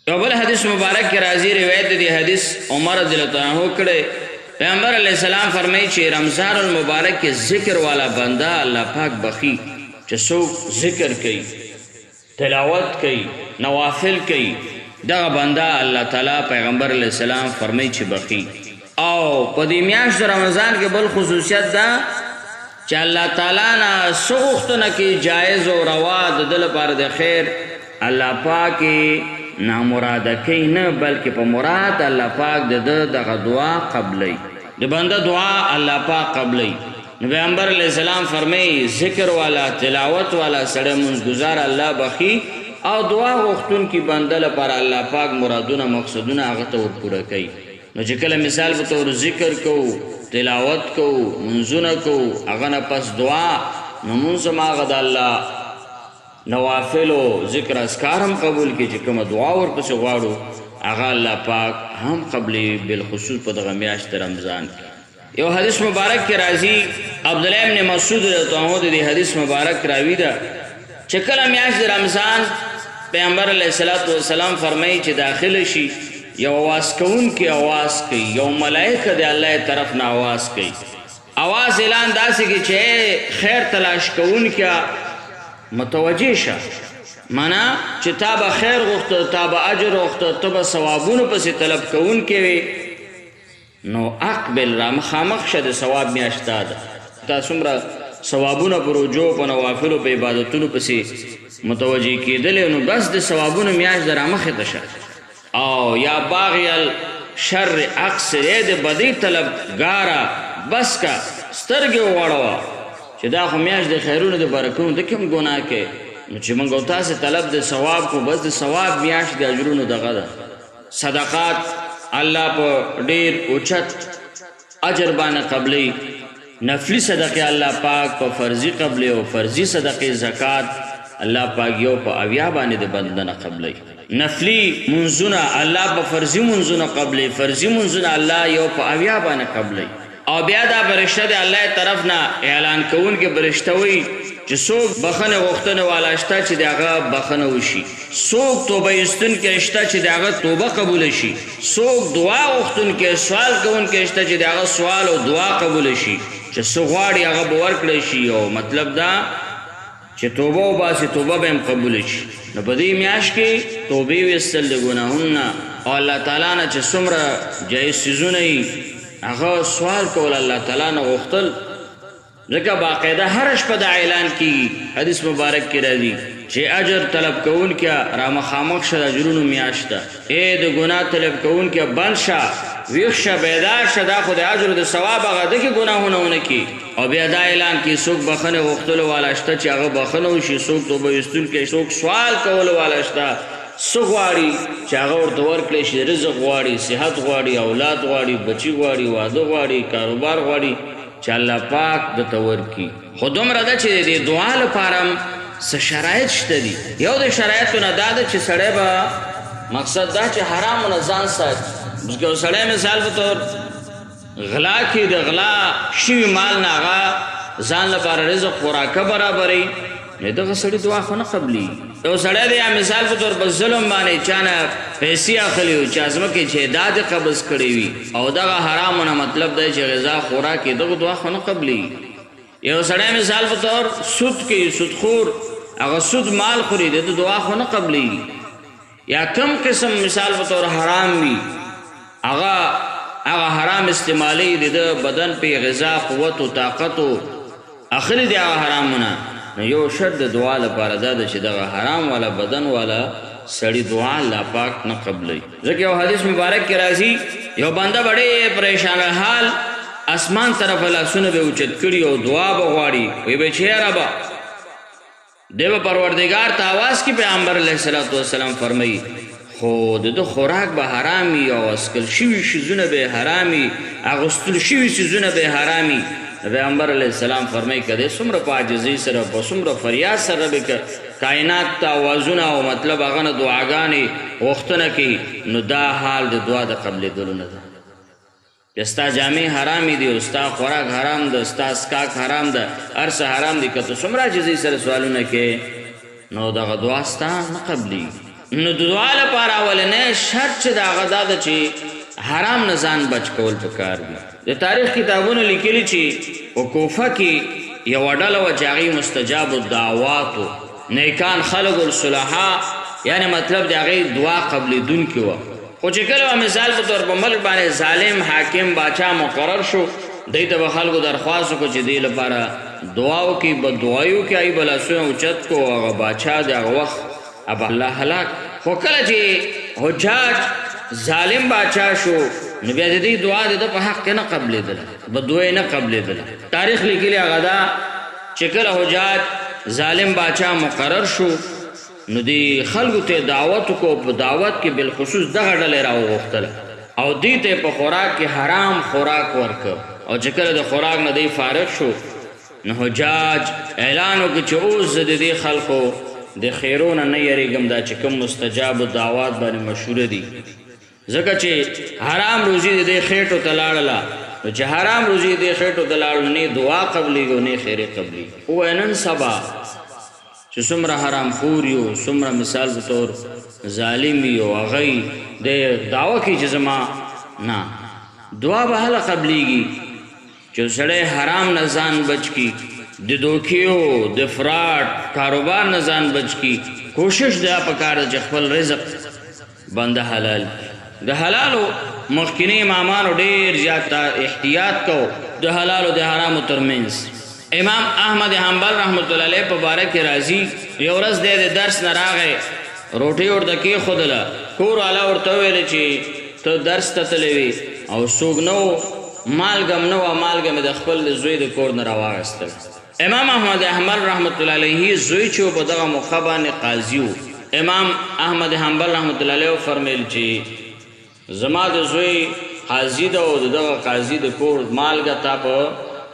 یو بل حدیث مبارک کې راځي روایت دی حدیث عمر رضی الله عنه کړي پیغمبر علیہ السلام فرمایي چې رمضان المبارک کې ذکر والا بنده الله پاک بخي چې څوک ذکر کوي تلاوت کوي نوافل کوي دغه بنده الله تعالی پیغمبر علیہ السلام فرمایي چې بخي او په دې میاشت رمضان کې بل خصوصیت ده چې الله تعالی نه سوختونه کې جایز او روا د دل پر د خیر الله پاک نامراده کوي نه بلکې په مراد الله پاک دغه دعا قبلي د بنده دعا الله پاک قبلي پیغمبر علیہ السلام فرمایي ذکر والا تلاوت والا سړی منځګزار الله بخي او دعا غوښتونکي بنده لپاره الله پاک مرادونه مقصدونه هغه ته ورپوره کوي نو چې کله مثال په تور ذکر کوو تلاوت کوو منځونه کوو هغه نه پس دعا نو مونږ هغه د الله نوافل او ذکر اذکار هم قبول کی چې کومه دعا ورپسې غواړو هغه الله پاک هم قبلي بالخصوص په دغه میاشت رمضان کې یو حدیث مبارک کې راځي عبد الله ابن مسعود رضی الله عنه د حدیث مبارک راوی دا چې کله میاشت رمضان پیغمبر علیه الصلاۃ والسلام فرمایي چې داخل شي یو आवाज کون کی आवाज کوي یو ملائکه د الله طرف نه आवाज کوي आवाज اعلان داسې کی چې خیر تلاش کون کیا متوجه شه معنا چې تا به خیر غوښته تا به اجر غوښته ته به ثوابونو پسې طلب کون کې نو اقبل را مخامخ شه د ثواب میاشت ده تا څومره ثوابونه په روجو په نوافلو په عبادتونو پسې متوجه کېدلی نو بس د ثوابونو میاشت د رامخې ته شه او یا باغی الشر اکثر د بدی طلب گارا بس کا سترګې وغړوه چې دا خو میاشت د خیرونو د برکونو د کوم ګناه کې نو چې موږ او تاسې طلب د ثواب کو بس د ثواب میاشت د اجرونو دغه ده صدقات الله په ډېر اوچت اجر باندې قبلي نفلی صدقې الله پاک په فرضي قبلي او فرضي صدقې زکات الله پاک یو په اویا باندې د بندنه قبلي نفلی منځونه الله په فرضي منځونه قبلي فرضي منځونه الله یو په اویا باندې قبلي او بیا دا برشته د الله طرف نه اعلان کوون کې برشته وي چې څوک بخنه غوښتنه والا شته چې دغه بخنه وشي څوک توبه ایستون کې شته چې دغه توبه قبول شي څوک دعا غوښتون کې سوال کوون کې شته چې دغه سوال او دعا قبول شي چې څو غواړي هغه به ورکړي شي او مطلب دا چې توبه وباسي توبه به هم قبول شي نو په دې میاشت کې توبې ویستل د ګناهونو او الله تعالی نه چې څومره جایز څیزونه وي هغه سوال کول الله تعالی نه غوښتل ځکه باقاعده هر شپه د اعلان کیږي حدیث مبارک کې راځي چې اجر طلب کوون کې را مخامخ شه د اجرونو میاشت ده د ګناه طلب کوون کې بند شه ویښ شه بیدار شه دا خو د اجر د ثواب هغه ده کې ګناهونه ونه کي او بیا دا اعلان کې څوک بخنه غوښتلو والا شته چې هغه بخنه وشي څوک توبه ایستون کې څوک سوال کولو والا شته څه غواړي چې هغه ورته ورکړی شي رزق غواړي صحت غواړي اولاد غواړي بچي غواړي واده غواړي کاروبار غواړي چې الله پاک درته ورکړي خو دومره ده چې د دعا لپاره څه شرایط شته دي یو د شرایطو نه دا ده چې سړی به مقصد دا چې حرامو نه ځان ساتي یو سړی مثال په طور غلا کې د غلا شوي مال نه هغه ځان لپاره رزق خوراکه برابروي نو دغه سړي دعا خو نه قبلي یو سړی دی مثال په طور په ظلم باندې چا نه پیسې اخلي او چا ځمکې جایداد قبض کړی وي او دغه حرامو نه مطلب دی چې غذا خوراک یې دغه دعا خو نه قبلي یو سړی مثال په طور سود کوي سودخور هغه سود مال خوري د دعا خو نه قبلي یا کم قسم مثال په طور حرام وي هغه حرام استعمالي د بدن په غذا قوت او طاقت او اخلي د هغه حرامونه نو یو شرط د دعا لپاره دا ده چې دغه حرام والا بدن والا سړی دعا الله پاک نه قبلي ځکه یو حدیث مبارک کې راځي یو بنده بڑے پریشان حال اسمان طرف لاسونه به اوچت کړي او دعا به غواړي وي به چې ربا دیو پروردگار ته आवाज کې پیغمبر علیه الصلاۃ والسلام فرمایي خو د خوراک به حرامي او اسکل شوي شیزونه به حرامي اغوستل شوي شیزونه به حرامي پیغمبر علیہ السلام فرمائی کده څومره په عاجزۍ سره په څومره فریاد سره به کائنات ته آوازونه او مطلب هغه نه دعاګانې غوښتنه کوي نو دا حال د دعا د قبلېدلو نه ده چې ستا جامې حرامې دي او ستا خوراک حرام ده ستا څښاک حرام ده هر څه حرام دي که ته څومره عاجزۍ سره سوالونه کوې نو دغه دعا ستا نه قبلېږي نو د دعا لپاره اولنی شرط چې د هغه دا ده چې حرام نه ځان بچ کول پکار دي د تاریخ کتابونه لیکلي چې په کوفه کې یوه ډله وه چې هغې مستجاب الدعواتو نیکان خلق الصلحا یعنی مطلب د هغې دعا قبلېدونکې وه خو چې کله مثال په طور په ملک باندې ظالم حاکم باچا مقرر شو دی ته به خلکو درخواست وکړو چې دې لپاره دعا وکړي بددعایي وکړي هغې به لاسونه اوچت کړو هغه باچا د هغه وخت اب الله هلاک خو کله چې حجاج ظالم باچا شو نو بیا د دې دعا د ده په حق کې نه قبلېدله بددعا یې نه قبلېدله تاریخ لیکلي هغه دا چې کله حجاج ظالم باچا مقرر شو نو دی خلکو ته دعوت وکړو په دعوت کې بالخصوص دغه ډلې راوغوښتله او دې ته په خوراک کې حرام خوراک ورکړ او چې کله د خوراک نه دی فارغ شو نو حجاج اعلان وکړ چې اوس زه د دې خلکو د خیرونه نه یریږم دا چې کوم مستجاب دعوات باندې مشهوره دي ځکه چې حرام روزي د دې خېټو ته لاړله نو چې حرام روزي د دې خېټو ته لاړو نه دعا قبلېږي او نه خیرې قبلېږي ووایه نن سبا چې څومره حرام خور یو څومره مثال په طور ظالم یو هغوی د دعوه کوي چې زما نه دعا به هله قبلېږي چې سړی حرام نه ځان بچ کي د دوکیو د فراډ کاروبار نه ځان بچ کی کوشش دا پکار ده چې خپل رزق بنده حلال د حلالو مخکینی امامانو ډېر زیات احتیاط کو د حلالو د حرامو ترمنځ امام احمد حنبل رحمت الله علیه په باره کې راځي یو ورځ دی د درس نه راغی روټۍ ورته کېښودله کور والا ورته وویل چې ته درس ته تللی وي او څوک نه و مالګه م نه وه مالګه مې د خپل زوی د کور نه راواغېستل امام احمد حنبل رحمت الله علیه زوی چې په دغه موقع باندې قاضي و امام احمد حنبل رحمت الله علیه وفرمیل چې زما د زوی قاضي ده او د دغه قاضي د کور مالګه تا په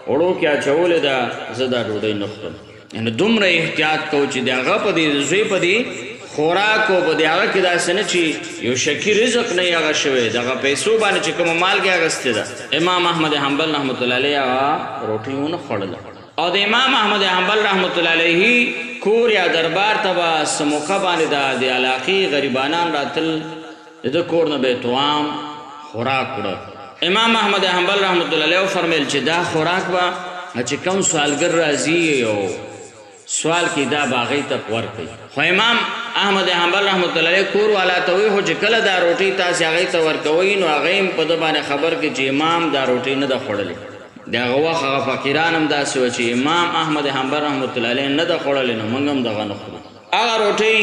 وړو کې اچولې ده زه دا ډوډۍ نه خورم یعنې دومره احتیاط کوو چې د هغه په دې زوی په دې خوراک او په دې هغه کې داسې نه چې یو شکي رزق نه یې هغه شوی دغه پیسو باندې چې کومه مالګې اخیستې ده امام احمد حنبل رحمت الله علیه هغه روټۍ ونه خوړله او د امام احمد حنبل رحمت الله علیه کور یا دربار ته به څه موقع باندې د علاقې غریبانان راتل د ده کور نه به توام خوراک وړه امام احمد حنبل رحمت الله علیه وفرمیل چې دا خوراک به چې کوم سوالګر راځي او سوال کې دا به هغې ته ورکوي خو امام احمد حنبل رحمت الله علیه کور والا ته وایي خو چې کله دا روټۍ تاسې هغې ته ورکوئ نو هغې هم په ده باندې خبر کړي چې امام دا روټۍ نه ده خوړلې د هغه وخت هغه فقیران هم داسې وه چې امام احمد حنبل رحمت الله علیه نه ده خوړلې نو موږ هم دغه نه خورو هغه روټۍ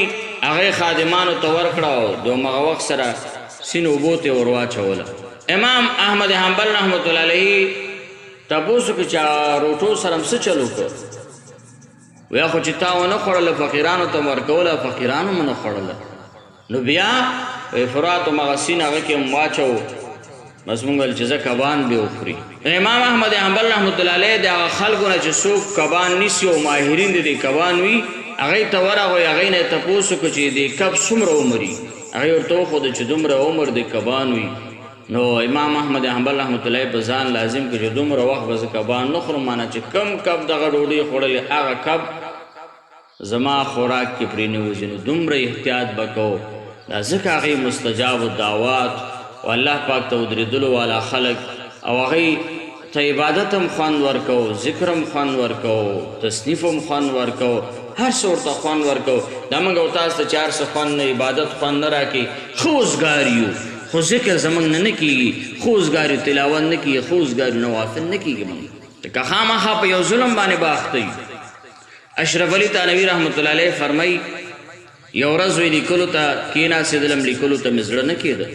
هغې خادمانو ته ورکړه او د همغه وخت سره سین اوبو ته ور واچوله امام احمد حنبل رحمت الله علیه تپوس وکړي چې روټو سره هم څه چل وکړه ویا خو چې تا ونه خوړله فقیرانو ته ورکوله فقیرانو م نه خوړله نو بیا افراط و مغسین هغه کې هم واچو بس مونږ ویل چې زه کبان بیا وخوري امام احمد حنبل رحمت الله علیه د هغه خلکو نه چې څوک کبان نیسي او ماهرین د دې کبان وي هغې ته ورغوئ هغې نه یې تپوس وکړو چې د کب څومره عمر وي هغې ورته وښوده چې دومره عمر د کبان وي نو امام احمد حنبل رحمت الله په ځان لازم کړي چې دومره وخت به زه کبان نه خورم مانه چې کم کب دغه ډوډۍ خوړلې هغه کب زما خوراک کې پرې نه وځي نو دومره احتیاط به کوو دا ځکه هغې مستجاب الدعوات او الله پاک ته ودرېدلو والا خلک او هغې ته عبادت هم خوند ورکوو ذکر هم خوند ورکوو تصنیف هم خوند ورکوو هر څه ورته خوند ورکوو دا موږ او تاسو ته چې هر څه خوند نه عبادت خوند نه راکړي ښه اوزګار یو خو ذکر زمونږ نه کېږي ښه اوزګار یو تلاوت نه کېږي ښه اوزګار یو نوافل نه کېږي موږ ځکه خامخا په یو ظلم باندې به اخته یو اشرف علي تانوي رحمت الله علیه فرمایي یو ورځ وی لیکلو ته کېناستېدلم لیکلو ته مې زړه نه کېده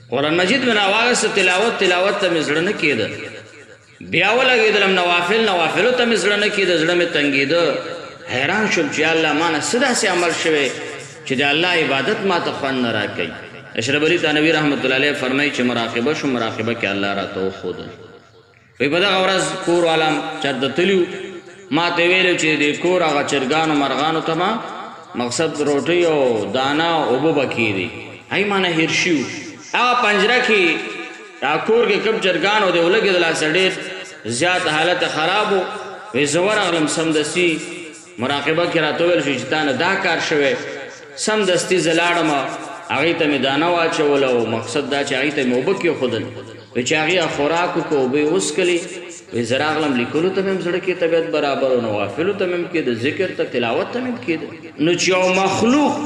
قرآن مجید مې راواغېسته تلاوت ته مې زړه نه کېده بیا ولګېدلم نوافلو ته مې زړه نه کېده زړه مې تنګېده حیران شوم چې الله ما نه څه داسې عمل شوی چې د الله عبادت ما ته خوند نه راکوي اشرف علي تانوي رحمت الله علیه فرمایي چې مراقبه شو مراقبه کې الله راته وښودل وایي په دغه ورځ کور والا چېرته تلي ما ته ویلو چې د کور هغه چرګانو مرغانو ته ما مقصد روټۍ او دانه اوبه به کېدي هغې ما نه هېر شي هغه پنجره کې دا کور کې کوم چرګانو دی ولګېدل هسې ډېر زیات حالت خراب و وایي زه ورغلم سمدستي مراقبه کې راته وویل شو چې تا نه دا کار شوی سمدستي زه لاړم هغې ته مې دانه واچوله او مقصد دا چې هغې ته مې اوبه کېښودل وایي چې هغې خوراک وکړو اوبه یې وڅښلې وایي زه راغلم لیکلو ته مې هم زړه کې طبیعت برابر و نوافلو ته مې هم کېده ذکر ته تلاوت ته مې هم کېده نو چې یو مخلوق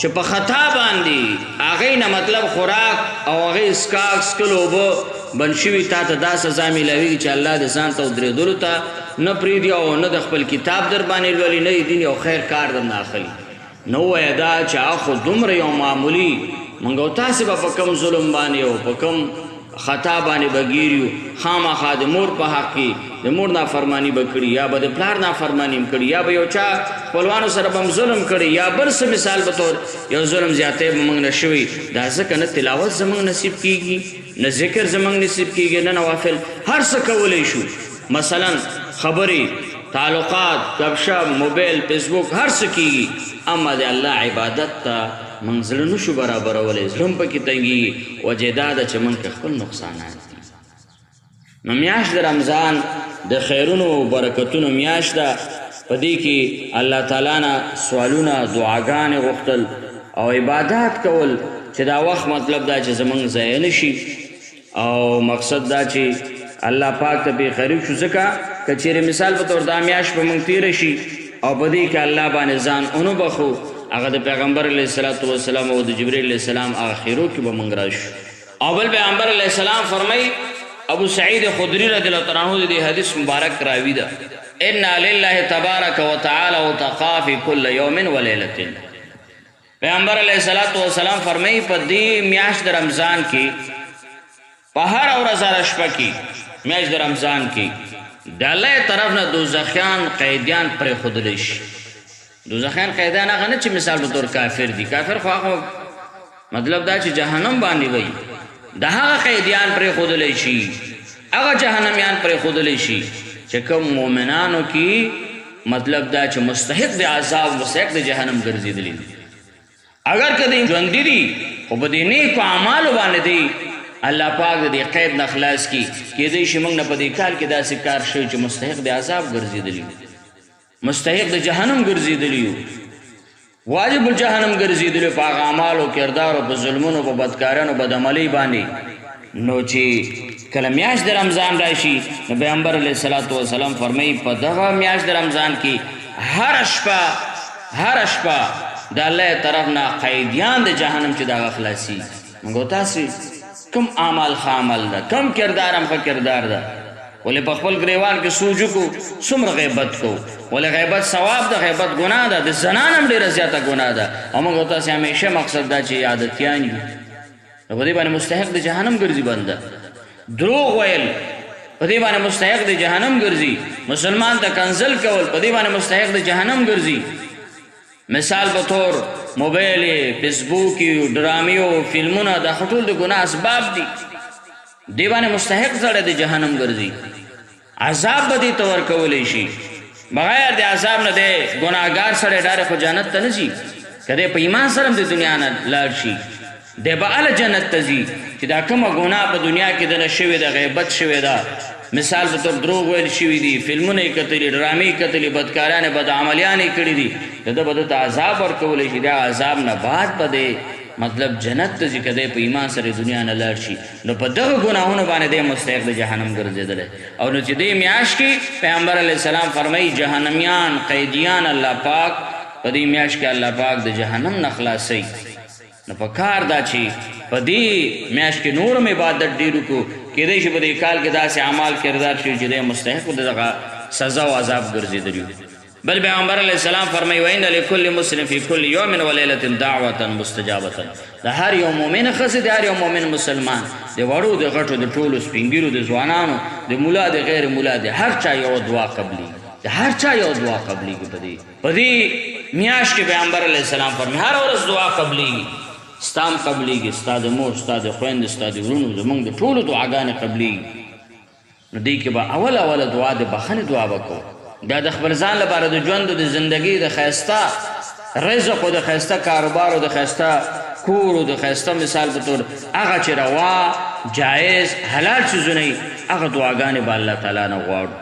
چې په خطا باندې هغې نه مطلب خوراک او هغې څښاک څښل اوبه بند شوي تا ته دا سزا میلاویږي چې الله د ځان ته ودرېدلو ته نه پرېږدي او نه د خپل کتاب در باندې لولي نه یې دین یو خیر کار در نه اخلي نو ووایه دا چې هغه خو دومره یو معمولي موږ او تاسې به په کوم ظلم باندې او په کوم خطا باندې به ګیر یو خامخا د مور په حق کې د مور نافرماني به کړي یا به د پلار نافرماني هم کړي یا به یو چا خپلوانو سره به هم ظلم کړي یا بل څه مثال به طور یو ظلم زیاتی به موږ نه شوي دا ځکه نه تلاوت زموږ نصیب کیږي نه ذکر زموږ نصیب کیږي نه نوافل هر څه کولی شو مثلا خبرې تعلقات گپشپ موبایل فیسبوک هر څه کیږي اما د الله عبادت ته موږ زړه نشو برابرولی زړه هم پکې تنګېږي وجې دا ده چې موږ کې خپل نقصانات دي نو میاشت د رمضان د خیرونو برکتونو میاشت ده په دې کې الله تعالی نه سوالونه دعاګانې غوښتل او عبادات کول چې دا وخت مطلب دا چې زموږ ضایع نشي او مقصد دا چې الله پاک ته بې خیریک شو ځکه که چیرې مثال په طور دا میاشت به موږ تېره شي او په دې کې الله باندې ځان اونو بخو هغه د پیغمبر علیه الصلاة والسلام او د جبریل علیه السلام هغه خیرو کې به موږ راشو او بل پیغمبر علیه السلام فرمایي ابو سعید خدری رضی الله تعالی عنہ د حدیث مبارک راوی ده ان لله تبارک وتعالى وتقى في كل يوم وليله پیغمبر علیه الصلاة والسلام فرمایي په دې میاشت د رمضان کې په هر ورځ هره شپه کې میاشت د رمضان کې د الله طرف نه دوزخیان قیدیان پرېښودلی شي دوزخیان قیدیان هغه نه چې مثال په طور کافر دي کافر خو هغه مطلب دا چې جهنم باندې وي د هغه قیدیان پرېښودلی شي هغه جهنمیان پرېښودلی شي چې کوم مؤمنانو کې مطلب دا چې مستحق د عذاب مستحق د جهنم ګرځېدلي دي اگر که دوی ژوندي دي خو په دې نیکو اعمالو باندې دی الله پاک د دې قید نه خلاص کړي کېدای شي موږ نه په دې کال کې داسې کار شوی چې مستحق د عذاب ګرځېدلي مستحق د جهنم ګرځېدلي واجب الجهنم ګرځېدلي په هغه اعمالو کردارو په ظلمونو په بدکارانو بدعملۍ باندې نو چې کله میاشت د رمضان راشي نو پیغمبر علیه الصلاة والسلام فرمایي په دغه میاشت د رمضان کې هره شپه د الله طرف نه قیدیان د جهنم چې دغه خلاصي موږ تاسې کم اعمال ښه عمل ده کم کردار هم ښه کردار ده ولې په خپل ګریوان کې سوچ وکړو څومره غیبت کوو ولې غیبت ثواب ده غیبت ګناه ده د زنان هم ډېره زیاته ګناه ده او موږ تاسې همیشه مقصد دا چې عادتیان یو نو په دې باندې مستحق د جهنم ګرځي بنده دروغ ویل په دې باندې مستحق د جهنم ګرځي مسلمان ته کنزل کول په دې باندې مستحق د جهنم ګرځي مثال په طور موبایل فیسبوک ډرامیو فلمونه دا ټول د ګناه اسباب دي دې باندې مستحق سړی د جهنم ګرځي عذاب به دې ته ورکولی شي بغیر د عذاب نه دی ګناهګار سړی ډارې خو جنت ته نه ځي که دی په ایمان سره هم د دنیا نه لاړ شي دی به هله جنت ته ځي چې دا کومه ګناه په دنیا کې دنه شوې ده غیبت شوې ده مثال په طور دروغ ویل شوي دي فلمونه یې کتلي ډرامې کتلي بدکارانې بدعملیانې کړي دي د ده به دته عذاب ورکولی شي دا عذاب نه بعد به دی مطلب جنت ته ځي که دی په ایمان سره دنیا نه لاړ شي نو په دغه ګناهونو باندې دی مستحق د جهنم ګرځېدلی او نو چې دې میاشت کې پیغمبر علیه السلام فرمایي جهنمیان قیدیان الله پاک په دې میاشت کې الله پاک د جهنم نه خلاصوي نو په کار دا چې په دې میاشت کې نور هم عبادت ډېر وکړو کېدای شي په دې کال کې داسې اعمال کردار شي چې دی مستحق د دغه سزا او عذاب ګرځېدلي بل پیغمبر علیه السلام فرمایي وان لکل مسلم فی کل یوم ولیلة دعوة مستجابة د هر یو مؤمن ښځې د هر یو مؤمن مسلمان د وړو د غټو د ټولو سپین ږیرو د ځوانانو د ملا د غیر ملا د هر چا یو دعا قبلیږي د هر چا یو دعا قبلیږي په دې میاشت کې پیغمبر علیه السلام فرمایي هر ورځ دعا قبلیږي ستا هم قبلیږي ستا د مور ستا د خویندې ستا د وروڼو زموږ د ټولو دعاګانې قبلیږي نو دې کې به اوله دعا د بخښنې دعا به کوو دا د خپل ځان لپاره د ژوند د زندګۍ د ښایسته رزق او د ښایسته کاروبار او د ښایسته کور او د ښایسته مثال په طور هغه چې روا جایز حلال څیزونه وي هغه دعاګانې به الله تعالی نه غواړو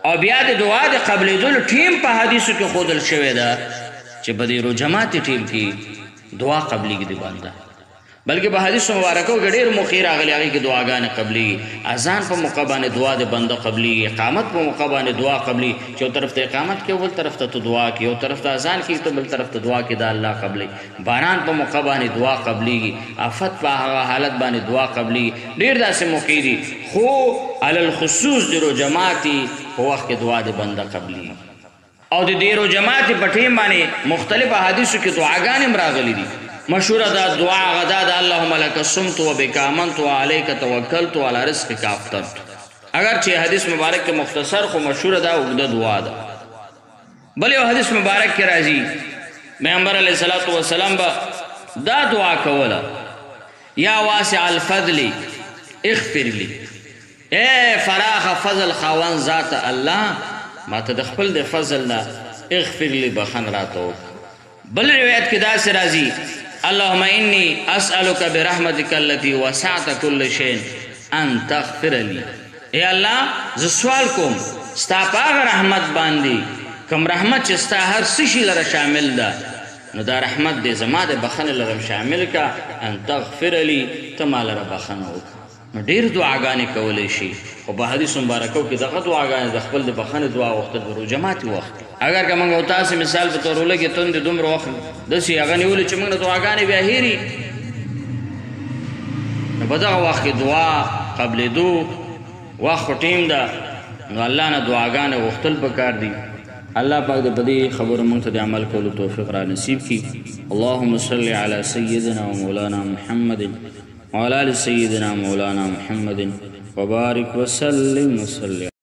او بیا د دعا د قبلېدلو ټیم په حدیثو کې ښودل شوې ده چې په دې روجماتي ټیم کې دعا قبلېږي د بنده بلکې په حدیثو مبارکو کې ډېر موقع راغلي هغې کې دعاګانې قبلېږي اذان په موقع باندې دعا د بنده قبلېږي اقامت په موقع باندې دعا قبلېږي چې یو طرف ته اقامت کې بل طرف ته دعا کې یو طرف ته اذان کې ته بل طرف ته دعا کې دا الله قبلېږي باران په موقع باندې دعا قبلېږي آفت په هغه حالت باندې دعا قبلېږي ډېر داسې موقع دي خو علی الخصوص د روژه ماتي په وخت کې دعا د بنده قبلېږي او د دې روژه ماتي په ټیم باندې مختلف احادیثو کې دعاګانې هم راغلي دي مشهوره دا دعا غدا دا اللهم لك صمت وبك آمنت وعليك توكلت وعلى رزقك افطرت اگر چې حدیث مبارک کې مختصر خو مشهوره دا اوږده دعا ده بل یو حدیث مبارک کې راځي پیغمبر علیه الصلاۃ والسلام به دا دعا کوله یا واسع الفضل اغفر لي اے فراخ فضل خاوند ذات الله ما ته د خپل د فضل نه اغفر لي بخن راته بل روایت کې دا سره راځي اللهم انی اسألک برحمتک التي وسعت كل شيء ان تغفر لي اے الله ز سوال کوم ستا پاک رحمت باندې کوم رحمت چې ستا هر څه شي لره شامل ده نو دا رحمت دې زما د بخنه لره شامل کا ان تغفر لي ته ما لره بخنه وکړه نو ډېر دعاګانې کولی شي خو په حدیث مبارکو کې دغه دعاګانې د خپل د بخنې دعا وخت د روژه ماتي وخت اگر که موږ او تاسې مثال په طور ولګې تندې دومره وخت داسې هغه نیولې چې موږ نه دعاګانې بیا هېري نو په دغه وخت کې دعا قبلېدو وخت خو ټیم ده نو الله نه دعاګانې غوښتل پکار دي الله پاک د په دې خبرو موږ ته د عمل کولو توفیق را نصیب کړي اللهم صل علی سیدنا و مولانا محمد وعلى آل سيدنا مولانا محمد وبارك وسلم وسلم